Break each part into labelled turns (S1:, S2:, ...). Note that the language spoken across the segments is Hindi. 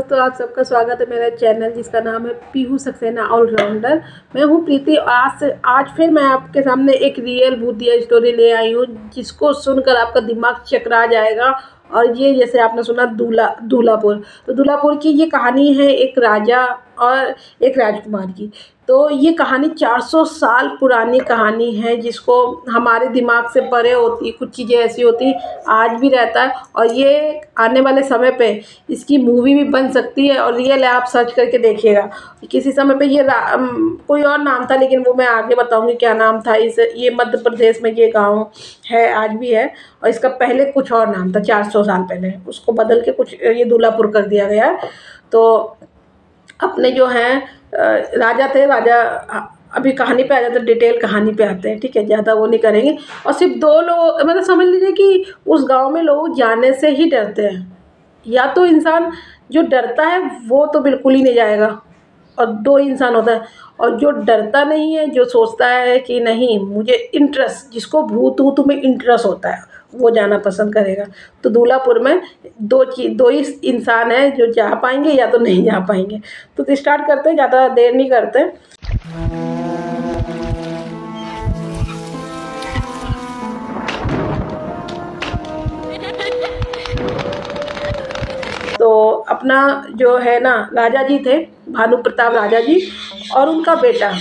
S1: दोस्तों, आप सबका स्वागत है मेरे चैनल जिसका नाम है पीहू सक्सेना ऑलराउंडर। मैं हूँ प्रीति। आज फिर मैं आपके सामने एक रियल भूतिया स्टोरी ले आई हूँ जिसको सुनकर आपका दिमाग चकरा जाएगा। और ये जैसे आपने सुना दूल्हापुर, तो दूल्हापुर की ये कहानी है एक राजा और एक राजकुमार की। तो ये कहानी 400 साल पुरानी कहानी है जिसको हमारे दिमाग से परे होती, कुछ चीज़ें ऐसी होती आज भी रहता है। और ये आने वाले समय पे इसकी मूवी भी बन सकती है और रियल है, आप सर्च करके देखिएगा। किसी समय पे ये कोई और नाम था, लेकिन वो मैं आगे बताऊंगी क्या नाम था। ये मध्य प्रदेश में ये गांव है, आज भी है। और इसका पहले कुछ और नाम था, 400 साल पहले उसको बदल के कुछ ये दूल्हापुर कर दिया गया। तो अपने जो हैं राजा थे, अभी कहानी पे आ जाते हैं, डिटेल कहानी पे आते हैं, ठीक है, ज़्यादा वो नहीं करेंगे। और सिर्फ 2 लोग, मतलब समझ लीजिए कि उस गांव में लोग जाने से ही डरते हैं। या तो इंसान जो डरता है वो तो बिल्कुल ही नहीं जाएगा, और 2 इंसान होता है। और जो डरता नहीं है, जो सोचता है कि नहीं मुझे इंटरेस्ट, जिसको भूत ऊत में इंटरेस्ट होता है वो जाना पसंद करेगा। तो दूल्हापुर में 2 ही इंसान हैं जो जा पाएंगे या तो नहीं जा पाएंगे। तो स्टार्ट करते हैं, ज़्यादा देर नहीं करते। तो अपना जो है ना, राजा जी थे, भानु प्रताप राजा जी, और उनका बेटा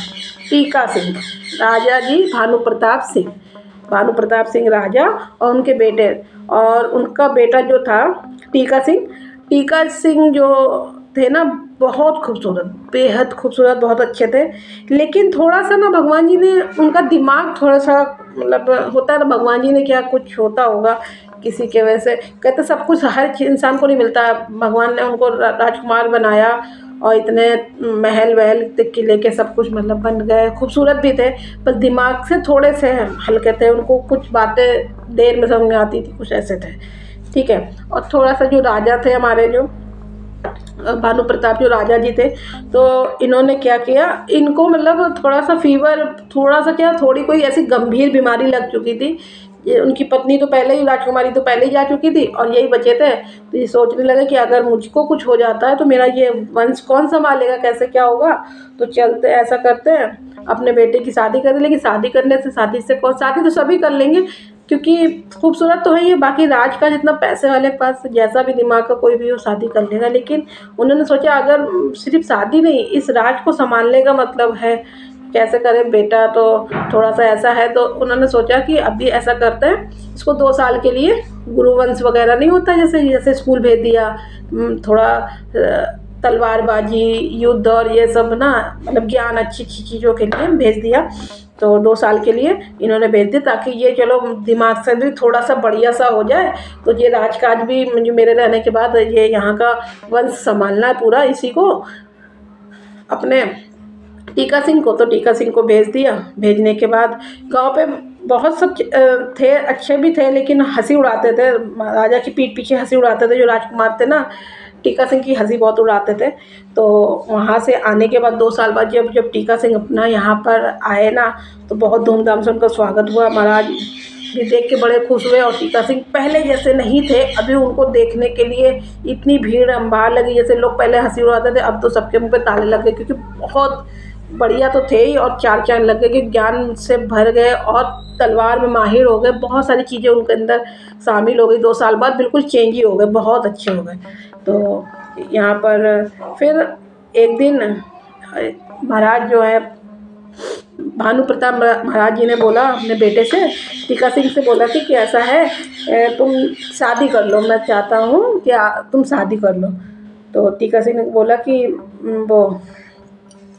S1: टीका सिंह। राजा जी भानु प्रताप सिंह राजा और उनके बेटे, और उनका बेटा जो था टीका सिंह जो थे ना, बहुत खूबसूरत, बेहद खूबसूरत, बहुत अच्छे थे। लेकिन थोड़ा सा ना भगवान जी ने उनका दिमाग थोड़ा सा, मतलब होता है ना, भगवान जी ने क्या कुछ होता होगा किसी के वजह से। कहते सब कुछ हर इंसान को नहीं मिलता। भगवान ने उनको राजकुमार बनाया और इतने महल वहल किले के सब कुछ मतलब बन गए, खूबसूरत भी थे, पर दिमाग से थोड़े से हल्के थे। उनको कुछ बातें देर में समझ में आती थी, कुछ ऐसे थे, ठीक है। और थोड़ा सा जो राजा थे हमारे, जो भानु प्रताप जो राजा जी थे, तो इन्होंने क्या किया, इनको मतलब थोड़ा सा फीवर, थोड़ा सा क्या, थोड़ी कोई ऐसी गंभीर बीमारी लग चुकी थी। ये उनकी पत्नी तो पहले ही, राजकुमारी तो पहले ही जा चुकी थी, और यही बचे थे। तो ये सोचने लगे कि अगर मुझको कुछ हो जाता है तो मेरा ये वंश कौन संभालेगा, कैसे क्या होगा। तो चलते ऐसा करते हैं, अपने बेटे की शादी कर दे। लेकिन शादी करने से, शादी तो सभी कर लेंगे क्योंकि खूबसूरत तो है ये, बाकी राज का जितना पैसे वाले के पास जैसा भी दिमाग का कोई भी हो शादी कर लेगा। लेकिन उन्होंने सोचा अगर सिर्फ शादी नहीं, इस राज को संभालने का मतलब है, कैसे करें, बेटा तो थोड़ा सा ऐसा है। तो उन्होंने सोचा कि अभी ऐसा करते हैं, इसको 2 साल के लिए गुरुवंश वगैरह नहीं होता, जैसे स्कूल भेज दिया, थोड़ा तलवारबाजी, युद्ध और ये सब ना, मतलब ज्ञान, अच्छी अच्छी चीज़ों के लिए भेज दिया। तो 2 साल के लिए इन्होंने भेज दिया, ताकि ये चलो दिमाग से भी थोड़ा सा बढ़िया सा हो जाए। तो ये राजकाज भी मुझे, मेरे रहने के बाद ये यहाँ का वंश संभालना है पूरा, इसी को, अपने टीका सिंह को। तो टीका सिंह को भेज दिया। भेजने के बाद गांव पे बहुत सब थे, अच्छे भी थे, लेकिन हंसी उड़ाते थे, राजा की पीठ पीछे हंसी उड़ाते थे। जो राजकुमार थे ना, टीका सिंह की हंसी बहुत उड़ाते थे। तो वहाँ से आने के बाद 2 साल बाद जब टीका सिंह अपना यहाँ पर आए ना, तो बहुत धूमधाम से उनका स्वागत हुआ। महाराज भी देख के बड़े खुश हुए। और टीका सिंह पहले जैसे नहीं थे, अभी उनको देखने के लिए इतनी भीड़ अंबार लगी। जैसे लोग पहले हंसी उड़ाते थे, अब तो सबके मुँह पे ताले लग गए, क्योंकि बहुत बढ़िया तो थे ही, और 4 चांद लग गए कि ज्ञान से भर गए और तलवार में माहिर हो गए। बहुत सारी चीज़ें उनके अंदर शामिल हो गई। 2 साल बाद बिल्कुल चेंज ही हो गए, बहुत अच्छे हो गए। तो यहाँ पर फिर एक दिन महाराज जो है, भानु प्रताप महाराज जी ने बोला अपने बेटे से, टीका सिंह से बोला कि ऐसा है, तुम शादी कर लो, मैं चाहता हूँ कि तुम शादी कर लो। तो टीका सिंह ने बोला कि वो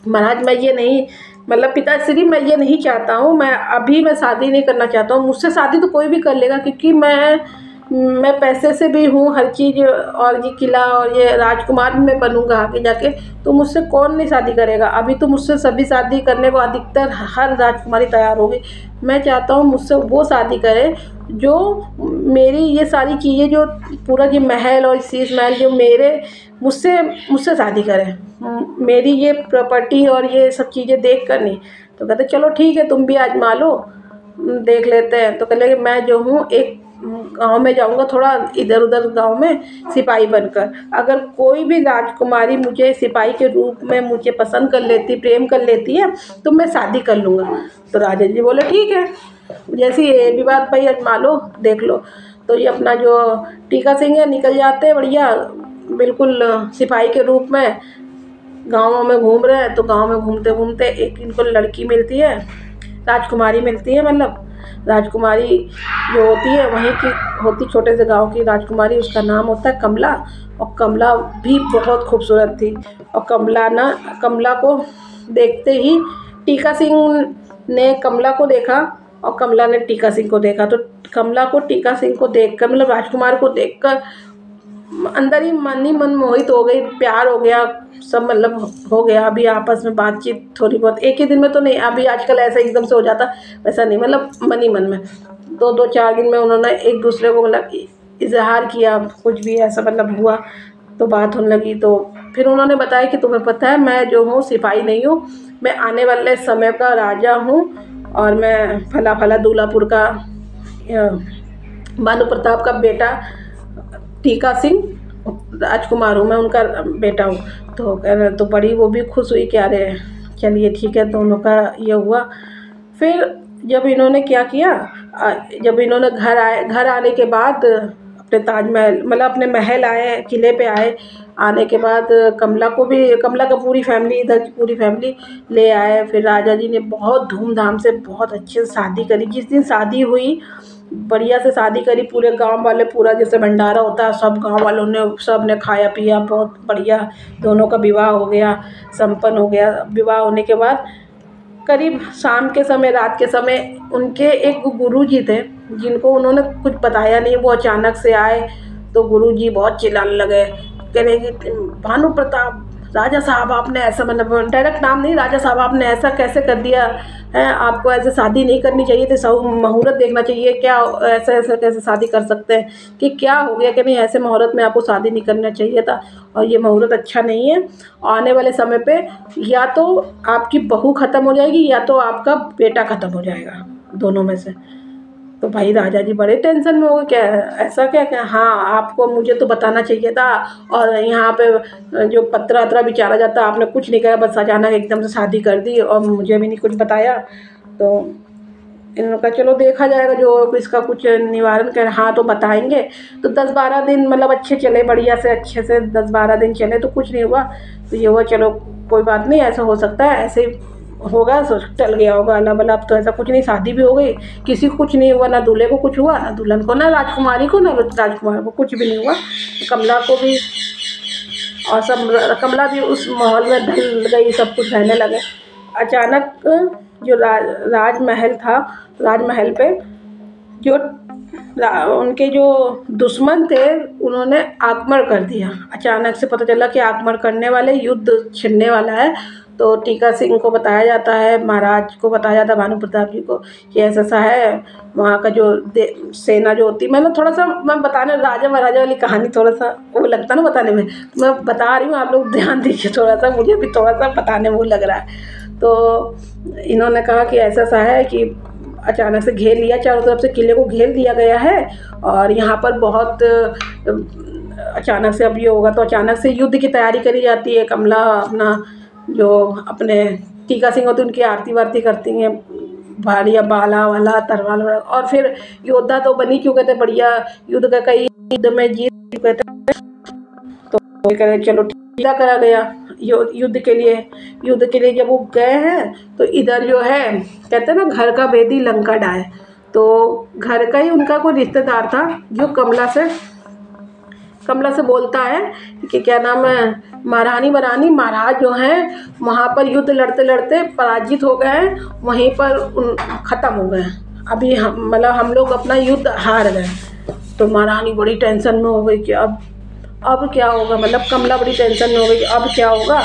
S1: महाराज, मैं ये नहीं, मतलब पिताश्री, मैं ये नहीं चाहता हूँ, मैं शादी नहीं करना चाहता हूँ। मुझसे शादी तो कोई भी कर लेगा, क्योंकि मैं पैसे से भी हूँ, हर चीज़, और ये किला और ये राजकुमार भी मैं बनूंगा आगे जाके। तो मुझसे कौन नहीं शादी करेगा। अभी तो मुझसे सभी शादी करने को, अधिकतर हर राजकुमारी तैयार होगी। मैं चाहता हूँ मुझसे वो शादी करे जो मेरी ये सारी चीज़ें, जो पूरा ये महल और शीश महल, जो मुझसे शादी करे, मेरी ये प्रॉपर्टी और ये सब चीज़ें देख कर नहीं। तो कहते चलो ठीक है, तुम भी आजमा लो, देख लेते हैं। तो कहने लगे मैं जो हूँ, एक गांव में जाऊंगा, थोड़ा इधर उधर गांव में सिपाही बनकर। अगर कोई भी राजकुमारी मुझे सिपाही के रूप में मुझे पसंद कर लेती, प्रेम कर लेती है, तो मैं शादी कर लूँगा। तो राजा जी बोले ठीक है, जैसी ये भी बात भाई आजमा लो, देख लो। तो ये अपना जो टीका सिंह है निकल जाते हैं बढ़िया, बिल्कुल सिपाही के रूप में गाँवों में घूम रहे हैं। तो गाँव में घूमते घूमते एक इनको लड़की मिलती है, राजकुमारी मिलती है, मतलब राजकुमारी जो होती है वहीं की होती, छोटे से गांव की राजकुमारी। उसका नाम होता है कमला, और कमला भी बहुत खूबसूरत थी। और कमला को देखते ही टीका सिंह ने कमला को देखा, और कमला ने टीका सिंह को देखा। तो कमला को टीका सिंह को देखकर, मतलब राजकुमार को देखकर अंदर ही मन मोहित हो गई, प्यार हो गया, सब मतलब हो गया। अभी आपस में बातचीत थोड़ी बहुत, एक ही दिन में तो नहीं, अभी आजकल ऐसा एकदम से हो जाता, वैसा नहीं, मतलब मन ही मन में। तो 2-4 दिन में उन्होंने एक दूसरे को मतलब इजहार किया, कुछ भी ऐसा मतलब हुआ, तो बात होने लगी। तो फिर उन्होंने बताया कि तुम्हें पता है मैं जो हूँ सिपाही नहीं हूँ, मैं आने वाले समय का राजा हूँ, और मैं फला फला दूल्हापुर का भानु प्रताप का बेटा टीका सिंह राजकुमार हूँ, मैं उनका बेटा हूँ। तो कह रहे, तो बड़ी वो भी खुश हुई कि अरे चलिए ठीक है, दोनों का ये हुआ। फिर जब इन्होंने क्या किया, जब इन्होंने घर आने के बाद अपने ताजमहल, मतलब अपने महल आए, किले पे आए, आने के बाद कमला का पूरी फैमिली, इधर की पूरी फैमिली ले आए। फिर राजा जी ने बहुत धूमधाम से, बहुत अच्छे से शादी करी। जिस दिन शादी हुई, बढ़िया से शादी करी, पूरे गांव वाले, पूरा जैसे भंडारा होता है, सब गांव वालों ने, सब ने खाया पिया, बहुत बढ़िया। दोनों का विवाह हो गया, संपन्न हो गया। विवाह होने के बाद करीब शाम के समय, रात के समय, उनके एक गुरुजी थे जिनको उन्होंने कुछ बताया नहीं, वो अचानक से आए। तो गुरुजी बहुत चिल्लाने लगे, कह रहे कि भानु प्रताप राजा साहब आपने ऐसा, मतलब डायरेक्ट नाम नहीं, राजा साहब आपने ऐसा कैसे कर दिया है, आपको ऐसे शादी नहीं करनी चाहिए थी, सब मुहूर्त देखना चाहिए, क्या ऐसे कैसे शादी कर सकते हैं, कि क्या हो गया कि नहीं, ऐसे मुहूर्त में आपको शादी नहीं करना चाहिए था, और ये मुहूर्त अच्छा नहीं है। आने वाले समय पे या तो आपकी बहू ख़त्म हो जाएगी, या तो आपका बेटा ख़त्म हो जाएगा, दोनों में से। तो भाई राजा जी बड़े टेंशन में हो गए, क्या ऐसा क्या हाँ आपको मुझे तो बताना चाहिए था, और यहाँ पे जो पत्रा वत्रा बिचारा जाता आपने कुछ नहीं करा, बस अचानक एकदम से शादी कर दी, और मुझे भी नहीं कुछ बताया। तो इन्होंने कहा चलो देखा जाएगा, जो इसका कुछ निवारण कर, हाँ तो बताएंगे। तो 10-12 दिन मतलब अच्छे चले, बढ़िया से अच्छे से 10-12 दिन चले, तो कुछ नहीं हुआ। तो ये हुआ चलो कोई बात नहीं, ऐसा हो सकता है, ऐसे होगा, चल गया होगा अल्लाह भला। अब तो ऐसा कुछ नहीं, शादी भी हो गई, किसी को कुछ नहीं हुआ, ना दूल्हे को कुछ हुआ, ना दुल्हन को, ना राजकुमारी को, ना राजकुमार को, कुछ भी नहीं हुआ। कमला को भी, और सब कमला भी उस माहौल में ढल गई, सब कुछ रहने लगे। अचानक जो राजमहल था, राजमहल पे जो उनके जो दुश्मन थे, उन्होंने आक्रमण कर दिया। अचानक से पता चला कि आक्रमण करने वाले, युद्ध छिड़ने वाला है। तो टीका सिंह को बताया जाता है, महाराज को बताया जाता है, भानु प्रताप जी को, कि ऐसा ऐसा है। वहाँ का जो सेना जो होती, मैंने थोड़ा सा, मैं बताने, राजा महाराजा वाली कहानी थोड़ा सा वो लगता ना बताने में, मैं बता रही हूँ, आप लोग ध्यान दीजिए थोड़ा सा, मुझे भी थोड़ा सा बताने में वो लग रहा है। तो इन्होंने कहा कि ऐसा ऐसा है कि अचानक से घेर लिया, चारों तरफ से किले को घेर दिया गया है, और यहाँ पर बहुत अचानक से अब ये होगा। तो अचानक से युद्ध की तैयारी करी जाती है। कमला अपना जो अपने टीका सिंह होती, उनकी आरती वारती करती हैं, भालिया बाला वाला तलवार वाला, और फिर योद्धा तो बनी चुके थे, बढ़िया युद्ध का, कई युद्ध में जीत चुके थे। तो कह चलो ठीक करा गया युद्ध के लिए जब वो गए हैं, तो इधर जो है कहते हैं ना, घर का भेदी लंका ढाए। तो घर का ही उनका कोई रिश्तेदार था जो कमला से बोलता है कि क्या नाम है, महारानी महाराज जो हैं वहाँ पर युद्ध लड़ते लड़ते पराजित हो गए हैं, वहीं पर ख़त्म हो गए, अभी हम लोग अपना युद्ध हार गए। तो महारानी बड़ी टेंशन में हो गई कि अब क्या होगा, मतलब कमला बड़ी टेंशन में हो गई, अब क्या होगा।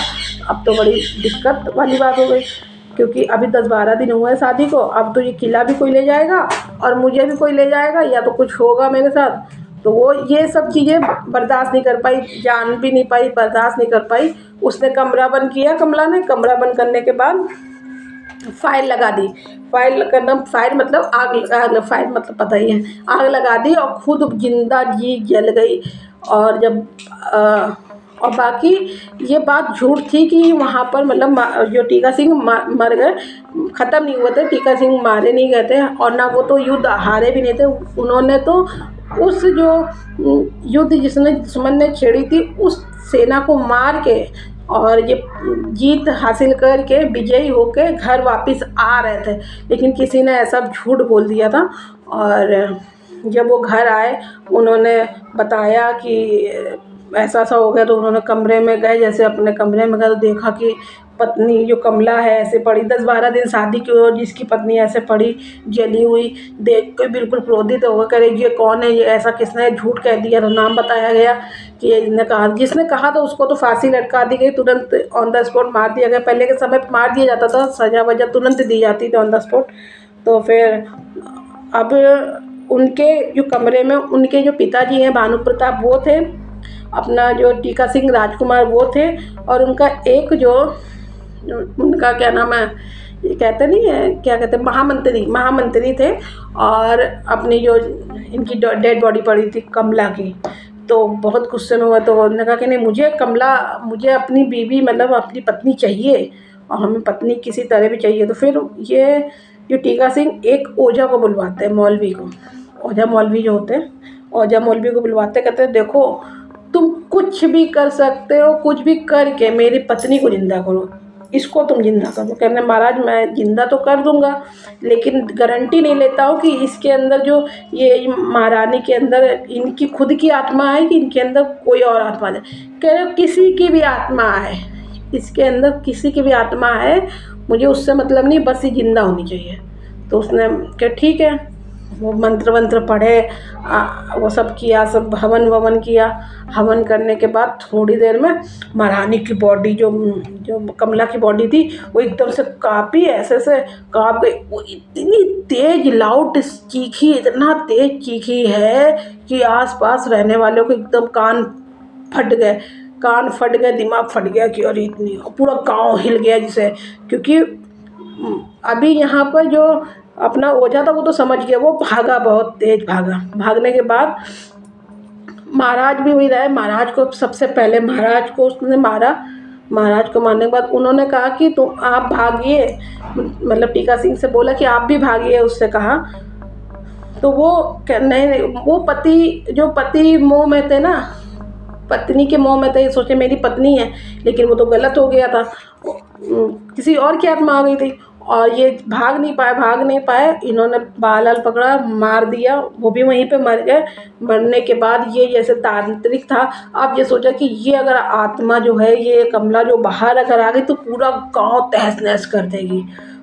S1: अब तो बड़ी दिक्कत वाली बात हो गई, क्योंकि अभी 10-12 दिन हुए हैं शादी को, अब तो ये किला भी कोई ले जाएगा, और मुझे भी कोई ले जाएगा, या तो कुछ होगा मेरे साथ। तो वो ये सब चीज़ें बर्दाश्त नहीं कर पाई, जान भी नहीं पाई, बर्दाश्त नहीं कर पाई। उसने कमरा बंद किया, कमला ने कमरा बंद करने के बाद फायर लगा दी। फायर करना, फायर मतलब आग, फायर मतलब पता ही है, आग लगा दी और खुद जिंदा जी जल गई। और जब और बाकी ये बात झूठ थी कि वहाँ पर मतलब जो टीका सिंह मर गए, ख़त्म नहीं हुए थे, टीका सिंह मारे नहीं गए थे और ना वो तो युद्ध हारे भी नहीं थे। उन्होंने तो उस जो युद्ध जिसने दुश्मन ने छेड़ी थी उस सेना को मार के और ये जीत हासिल करके विजयी होके घर वापस आ रहे थे, लेकिन किसी ने ऐसा झूठ बोल दिया था। और जब वो घर आए उन्होंने बताया कि ऐसा ऐसा हो गया, तो उन्होंने कमरे में गए, जैसे अपने कमरे में गए तो देखा कि पत्नी जो कमला है ऐसे पड़ी, 10-12 दिन शादी की और जिसकी पत्नी ऐसे पड़ी जली हुई, देख के बिल्कुल क्रोधित हो गए, कह रहे ये कौन है, ये ऐसा किसने झूठ कह दिया। तो नाम बताया गया कि इसने कहा, जिसने कहा तो उसको तो फांसी लटका दी गई, तुरंत ऑन द स्पॉट मार दिया गया। पहले के समय पर मार दिया जाता था, सजा वजा तुरंत दी जाती थी ऑन द स्पॉट। तो फिर अब उनके जो कमरे में उनके जो पिताजी हैं भानु प्रताप वो थे, अपना जो टीका सिंह राजकुमार वो थे, और उनका एक जो उनका क्या नाम है, ये कहते नहीं है क्या कहते हैं, महामंत्री थे। और अपनी जो इनकी डेड बॉडी पड़ी थी कमला की, तो बहुत गुस्से में हुआ। तो उन्होंने कहा कि नहीं, मुझे अपनी बीवी मतलब अपनी पत्नी चाहिए और हमें पत्नी किसी तरह भी चाहिए। तो फिर ये जो टीका सिंह एक ओझा को बुलवाते हैं, मौलवी को, ओझा मौलवी जो होते हैं, ओझा मौलवी को बुलवाते, कहते हैं देखो तुम कुछ भी कर सकते हो, कुछ भी करके मेरी पत्नी को जिंदा करो, इसको तुम जिंदा करो। कहने महाराज मैं जिंदा तो कर दूंगा, लेकिन गारंटी नहीं लेता हूँ कि इसके अंदर जो ये महारानी के अंदर इनकी खुद की आत्मा है कि इनके अंदर कोई और आत्मा है। कह रहे किसी की भी आत्मा है, इसके अंदर किसी की भी आत्मा है, मुझे उससे मतलब नहीं, बस ये जिंदा होनी चाहिए। तो उसने कहा ठीक है, वो मंत्र वंत्र पढ़े, वो सब किया, सब हवन ववन किया। हवन करने के बाद थोड़ी देर में महारानी की बॉडी जो जो कमला की बॉडी थी वो एकदम से काँपी, ऐसे काँप गई। वो इतनी तेज लाउड चीखी, इतना तेज चीखी है कि आसपास रहने वालों को एकदम कान फट गए, दिमाग फट गया कि और इतनी, पूरा गांव हिल गया जिसे। क्योंकि अभी यहाँ पर जो अपना ओझा था वो तो समझ गया, वो भागा, बहुत तेज भागा। भागने के बाद महाराज भी वही रहे, महाराज को सबसे पहले महाराज को उसने मारा। महाराज को मारने के बाद उन्होंने कहा कि तुम आप भागिए, मतलब टीका सिंह से बोला कि आप भी भागिए, उससे कहा। तो वो नहीं, वो पति मोह में थे ना, पत्नी के मोह में थे, सोचे मेरी पत्नी है, लेकिन वो तो गलत हो गया था, किसी और की आत्मा आ गई थी। और ये भाग नहीं पाए, इन्होंने बाल पकड़ा, मार दिया, वो भी वहीं पे मर गए। मरने के बाद ये जैसे तांत्रिक था, अब ये सोचा कि ये अगर आत्मा जो है, ये कमला जो बाहर अगर आ गई तो पूरा गांव तहस नहस कर देगी,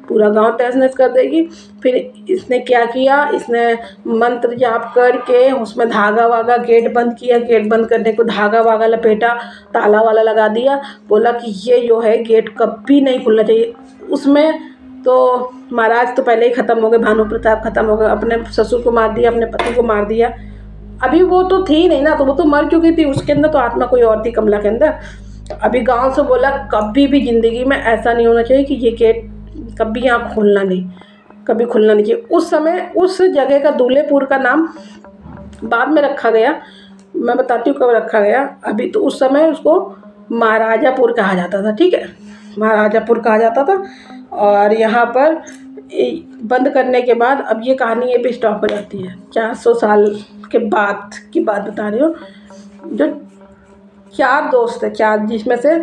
S1: पूरा गांव तहस नहस कर देगी। फिर इसने क्या किया, इसने मंत्र जाप करके उसमें धागा वागा, गेट बंद किया, गेट बंद करने को धागा वागा लपेटा, ताला वाला लगा दिया, बोला कि ये जो है गेट कभी नहीं खुलना चाहिए। उसमें तो महाराज तो पहले ही ख़त्म हो गए, भानु प्रताप ख़त्म हो गए, अपने ससुर को मार दिया, अपने पति को मार दिया। अभी वो तो थी नहीं ना, तो वो तो मर चुकी थी, उसके अंदर तो आत्मा कोई और थी कमला के अंदर। अभी गांव से बोला कभी भी ज़िंदगी में ऐसा नहीं होना चाहिए कि ये गेट कभी यहाँ खोलना नहीं, कभी खुलना नहीं चाहिए। उस समय उस जगह का दूल्हेपुर का नाम बाद में रखा गया, मैं बताती हूँ कब रखा गया। अभी तो उस समय उसको महाराजापुर कहा जाता था, ठीक है, महाराजापुर कहा जाता था। और यहाँ पर बंद करने के बाद अब ये कहानी ये पे स्टॉप हो जाती है। 400 साल के बाद की बात बता रही हूँ। जो 4 दोस्त थे, 4, जिसमें से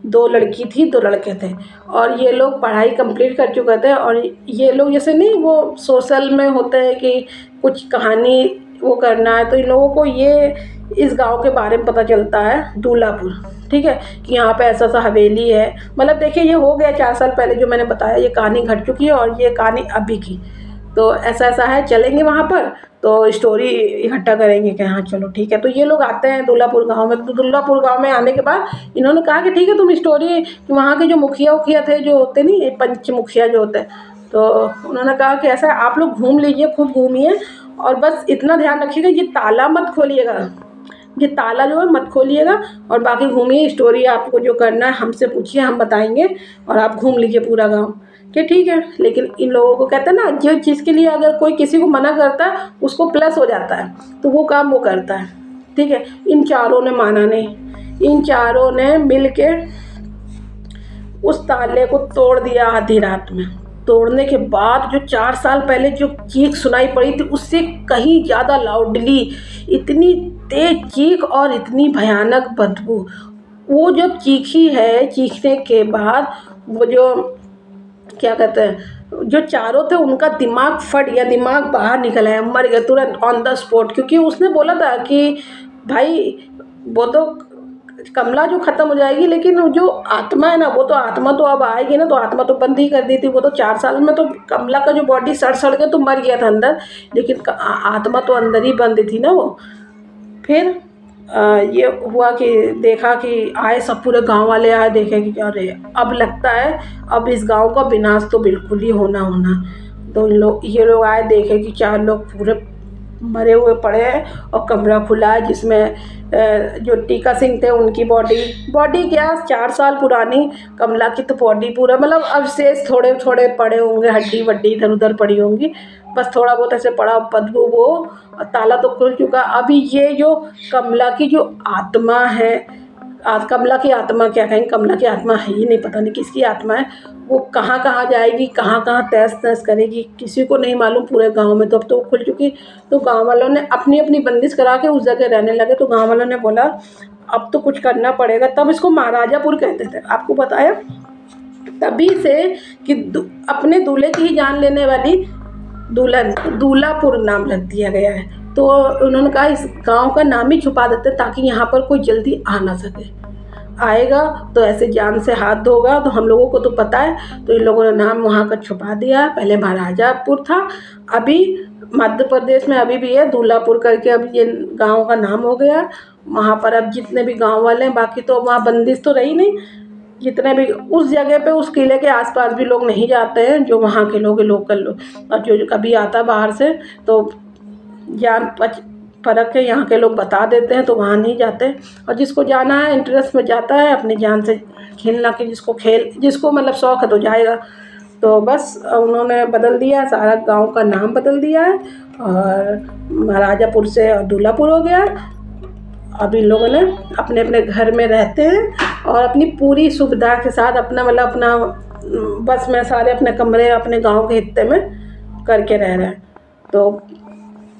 S1: 2 लड़की थी, 2 लड़के थे, और ये लोग पढ़ाई कंप्लीट कर चुके थे। और ये लोग जैसे नहीं वो सोशल में होते हैं कि कुछ कहानी वो करना है, तो इन लोगों को ये इस गांव के बारे में पता चलता है, दूल्हापुर, ठीक है, कि यहाँ पे ऐसा सा हवेली है। मतलब देखिए ये हो गया 4 साल पहले जो मैंने बताया, ये कहानी घट चुकी है और ये कहानी अभी की। तो ऐसा ऐसा है, चलेंगे वहाँ पर तो स्टोरी इकट्ठा करेंगे कि हाँ चलो ठीक है। तो ये लोग आते हैं दूल्हापुर गांव में। तो दूल्हापुर गांव में आने के बाद इन्होंने कहा कि ठीक है तुम स्टोरी, वहाँ के जो मुखिया थे, जो होते नहीं पंच मुखिया जो होते हैं, तो उन्होंने कहा कि ऐसा आप लोग घूम लीजिए, खूब घूमिए, और बस इतना ध्यान रखिएगा ये ताला मत खोलिएगा, ये ताला जो है मत खोलिएगा, और बाकी घूमिए, स्टोरी आपको जो करना है हमसे पूछिए, हम बताएंगे, और आप घूम लीजिए पूरा गांव। कि ठीक है, लेकिन इन लोगों को कहते हैं ना, जो जिसके लिए अगर कोई किसी को मना करता है उसको प्लस हो जाता है, तो वो काम वो करता है। ठीक है, इन चारों ने माना नहीं, इन चारों ने मिल के उस ताले को तोड़ दिया आधी रात में। तोड़ने के बाद जो 4 साल पहले जो चीख सुनाई पड़ी थी उससे कहीं ज़्यादा लाउडली, इतनी तेज चीख और इतनी भयानक बदबू। वो जब चीखी है, चीखने के बाद वो जो क्या कहते हैं, जो चारों थे उनका दिमाग फट गया, दिमाग बाहर निकल आया, मर गया तुरंत ऑन द स्पॉट। क्योंकि उसने बोला था कि भाई वो तो कमला जो ख़त्म हो जाएगी, लेकिन जो आत्मा है ना, वो तो आत्मा तो अब आएगी ना, तो आत्मा तो बंद ही कर दी थी। वो तो 4 साल में तो कमला का जो बॉडी सड़ सड़ के तो मर गया था अंदर, लेकिन आत्मा तो अंदर ही बंद थी ना वो। फिर ये हुआ कि देखा कि आए सब, पूरे गांव वाले आए, देखे कि अरे अब लगता है अब इस गांव का विनाश तो बिल्कुल ही होना होना। तो ये लोग आए, देखे कि 4 लोग पूरे मरे हुए पड़े हैं और कमरा खुला है, जिसमें जो टीका सिंह थे उनकी बॉडी क्या 4 साल पुरानी, कमला की तो बॉडी पूरा मतलब अवशेष थोड़े थोड़े पड़े होंगे, हड्डी वड्डी इधर उधर पड़ी होंगी, बस थोड़ा बहुत ऐसे पड़ा, बदबू वो ताला तो खुल चुका। अभी ये जो कमला की जो आत्मा है, कमला की आत्मा क्या कहेंगे, कमला की आत्मा है ही नहीं, पता नहीं किसकी आत्मा है, वो कहाँ कहाँ जाएगी, कहाँ कहाँ तहस नहस करेगी, किसी को नहीं मालूम पूरे गांव में। तो अब तो खुल चुकी, तो गांव वालों ने अपनी अपनी बंदिश करा के उस जगह रहने लगे। तो गांव वालों ने बोला अब तो कुछ करना पड़ेगा। तब इसको महाराजापुर कहते थे, आपको बताया तभी से कि अपने दूल्हे की ही जान लेने वाली दुल्हन दूल्हापुर नाम रख दिया गया है। तो उन्होंने कहा इस गांव का नाम ही छुपा देते ताकि यहाँ पर कोई जल्दी आ ना सके, आएगा तो ऐसे जान से हाथ धोगा। तो हम लोगों को तो पता है, तो इन लोगों ने नाम वहाँ का छुपा दिया। पहले महाराजापुर था, अभी मध्य प्रदेश में अभी भी है दूल्हापुर करके, अब ये गांव का नाम हो गया। वहाँ पर अब जितने भी गांव वाले हैं, बाकी तो वहाँ बंदिश तो रही नहीं, जितने भी उस जगह पे उस किले के आसपास भी लोग नहीं जाते हैं, जो वहाँ के लोग लोकल लोग। और जो कभी आता बाहर से तो जान फ़र्क है, यहाँ के लोग बता देते हैं तो वहाँ नहीं जाते। और जिसको जाना है इंटरेस्ट में जाता है, अपनी जान से खेलना के जिसको मतलब शौक़ है तो जाएगा। तो बस उन्होंने बदल दिया, सारा गांव का नाम बदल दिया है और महाराजापुर से दूल्हापुर हो गया। अब इन लोगों ने अपने अपने घर में रहते हैं और अपनी पूरी सुविधा के साथ अपना मतलब अपना बस में सारे अपने कमरे अपने गांव के हिस्से में करके रह रहे हैं। तो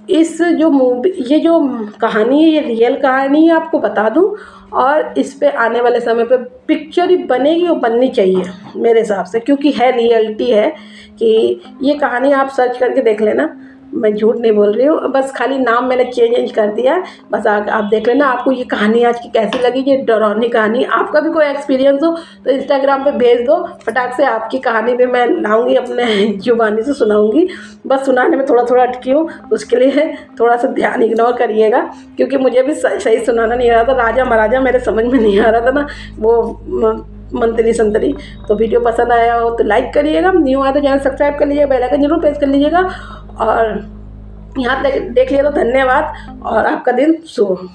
S1: इस जो मूवी, ये जो कहानी है, ये रियल कहानी है, आपको बता दूं। और इस पे आने वाले समय पे पिक्चर ही बनेगी और बननी चाहिए मेरे हिसाब से, क्योंकि है रियलिटी है कि ये कहानी आप सर्च करके देख लेना, मैं झूठ नहीं बोल रही हूँ, बस खाली नाम मैंने चेंज कर दिया है। बस आप देख लेना, आपको ये कहानी आज की कैसी लगी, ये डरावनी कहानी। आपका भी कोई एक्सपीरियंस हो तो इंस्टाग्राम पे भेज दो, फटाक से आपकी कहानी भी मैं लाऊंगी, अपने जुबानी से सुनाऊंगी। बस सुनाने में थोड़ा थोड़ा अटकी हूँ, उसके लिए थोड़ा सा ध्यान इग्नोर करिएगा, क्योंकि मुझे भी सही सुनाना नहीं आ रहा था। राजा महाराजा मेरे समझ में नहीं आ रहा था ना, वो मंत्री संतरी। तो वीडियो पसंद आया हो तो लाइक करिएगा, न्यू आया तो चैनल सब्सक्राइब कर लीजिएगा, बेल आइकन जरूर प्रेस कर लीजिएगा। और यहाँ तक देख लिया तो धन्यवाद और आपका दिन शुभ हो।